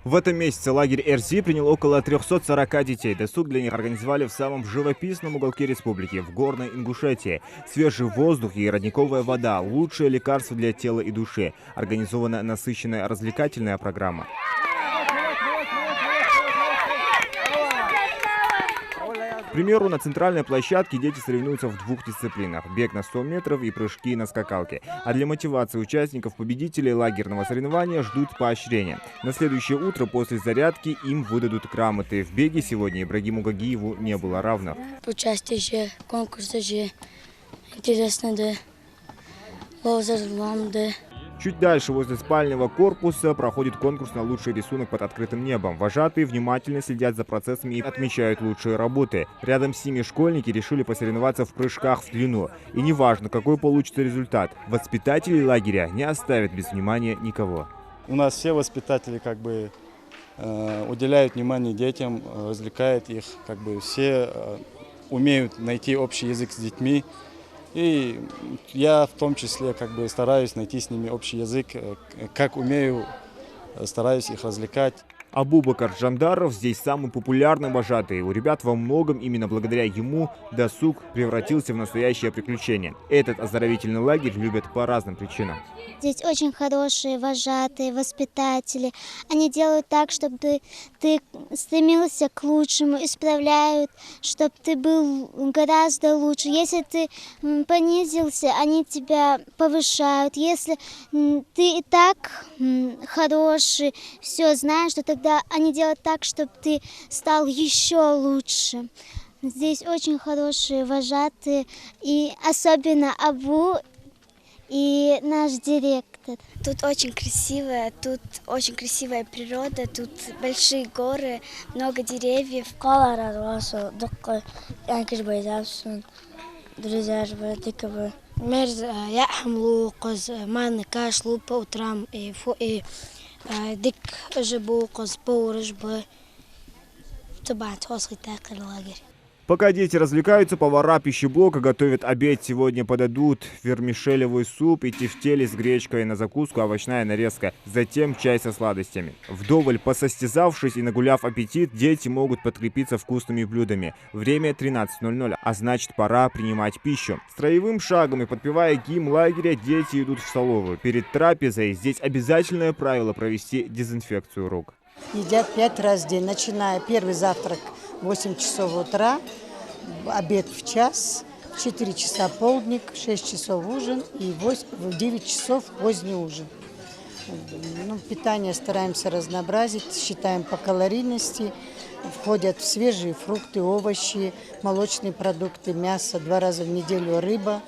В этом месяце лагерь Эрзи принял около 340 детей. Досуг для них организовали в самом живописном уголке республики, в Горной Ингушетии. Свежий воздух и родниковая вода – лучшее лекарство для тела и души. Организована насыщенная развлекательная программа. К примеру, на центральной площадке дети соревнуются в двух дисциплинах – бег на 100 метров и прыжки на скакалке. А для мотивации участников-победителей лагерного соревнования ждут поощрения. На следующее утро после зарядки им выдадут грамоты. В беге сегодня Ибрагиму Гагиеву не было равных. Участие в конкурсе интересно, да. Чуть дальше, возле спального корпуса, проходит конкурс на лучший рисунок под открытым небом. Вожатые внимательно следят за процессами и отмечают лучшие работы. Рядом с ними школьники решили посоревноваться в прыжках в длину. И неважно, какой получится результат, воспитатели лагеря не оставят без внимания никого. У нас все воспитатели уделяют внимание детям, развлекают их, все умеют найти общий язык с детьми. И я в том числе стараюсь найти с ними общий язык, как умею, стараюсь их развлекать. Абубакар Жандаров здесь самый популярный вожатый. У ребят во многом именно благодаря ему досуг превратился в настоящее приключение. Этот оздоровительный лагерь любят по разным причинам. Здесь очень хорошие вожатые, воспитатели. Они делают так, чтобы ты стремился к лучшему, исправляют, чтобы ты был гораздо лучше. Если ты понизился, они тебя повышают. Если ты и так хороший, все знаешь, то тогда они делают так, чтобы ты стал еще лучше. Здесь очень хорошие вожатые, и особенно Абу и наш директор. Тут очень красивая природа, тут большие горы, много деревьев. Друзья, мерз яхмлу коз ман каш лупа утрам и дик жибу коз поурыш бы табат хосхитак лагерь. Пока дети развлекаются, повара пищеблока готовят обед. Сегодня подадут вермишелевый суп и тефтели с гречкой, на закуску овощная нарезка. Затем чай со сладостями. Вдоволь посостязавшись и нагуляв аппетит, дети могут подкрепиться вкусными блюдами. Время 13:00, а значит, пора принимать пищу. Строевым шагом и подпевая гимн лагеря, дети идут в столовую. Перед трапезой здесь обязательное правило провести дезинфекцию рук. Едят 5 раз в день, начиная первый завтрак в 8 часов утра, обед в час, в 4 часа полдник, в 6 часов ужин и в 9 часов поздний ужин. Питание стараемся разнообразить, считаем по калорийности. Входят свежие фрукты, овощи, молочные продукты, мясо, 2 раза в неделю рыба.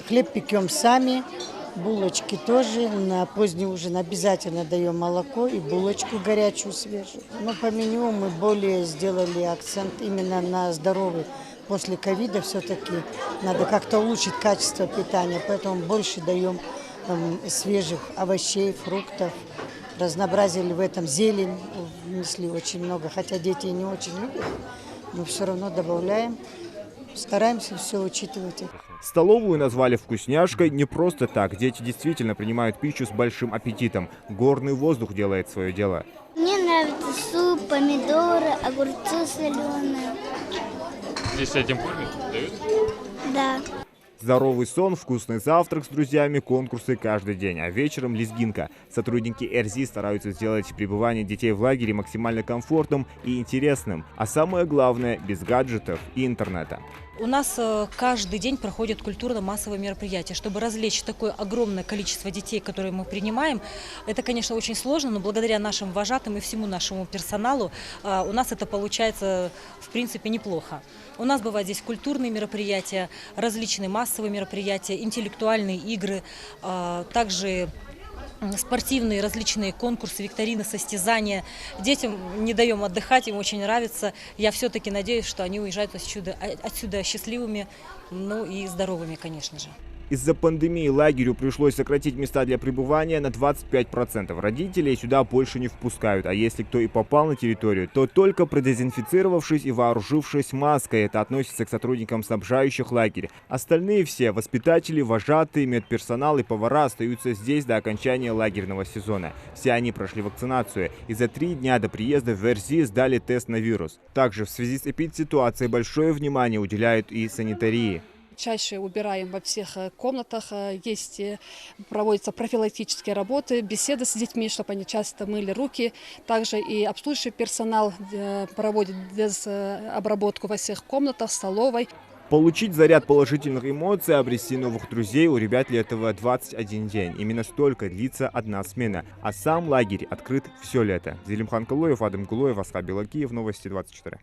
Хлеб пекем сами. Булочки тоже. На поздний ужин обязательно даем молоко и булочку горячую, свежую. Но по меню мы более сделали акцент именно на здоровый. После ковида все-таки надо как-то улучшить качество питания, поэтому больше даем свежих овощей, фруктов. Разнообразили в этом зелень, внесли очень много, хотя дети не очень любят, но все равно добавляем. Стараемся все учитывать. Столовую назвали вкусняшкой не просто так. Дети действительно принимают пищу с большим аппетитом. Горный воздух делает свое дело. Мне нравится суп, помидоры, огурцы соленые. Здесь этим кормят? Дают? Да. Здоровый сон, вкусный завтрак с друзьями, конкурсы каждый день. А вечером лезгинка. Сотрудники Эрзи стараются сделать пребывание детей в лагере максимально комфортным и интересным. А самое главное, без гаджетов и интернета. У нас каждый день проходят культурно-массовые мероприятия. Чтобы развлечь такое огромное количество детей, которые мы принимаем, это, конечно, очень сложно, но благодаря нашим вожатым и всему нашему персоналу у нас это получается, в принципе, неплохо. У нас бывают здесь культурные мероприятия, различные массовые мероприятия, интеллектуальные игры, также спортивные различные конкурсы, викторины, состязания. Детям не даем отдыхать, им очень нравится. Я все-таки надеюсь, что они уезжают отсюда счастливыми, и здоровыми, конечно же. Из-за пандемии лагерю пришлось сократить места для пребывания на 25%. Родителей сюда больше не впускают, а если кто и попал на территорию, то только продезинфицировавшись и вооружившись маской. Это относится к сотрудникам снабжающих лагерь. Остальные все, воспитатели, вожатые, медперсонал и повара, остаются здесь до окончания лагерного сезона. Все они прошли вакцинацию и за 3 дня до приезда в Верзи сдали тест на вирус. Также в связи с эпидситуацией большое внимание уделяют и санитарии. Чаще убираем во всех комнатах, проводятся профилактические работы, беседы с детьми, чтобы они часто мыли руки. Также и обслуживающий персонал проводит обработку во всех комнатах, столовой. Получить заряд положительных эмоций, обрести новых друзей у ребят для этого 21 день. Именно столько длится одна смена. А сам лагерь открыт все лето. Зелимхан Калоев, Адам Гулоев, Асхаб Белакиев, Новости 24.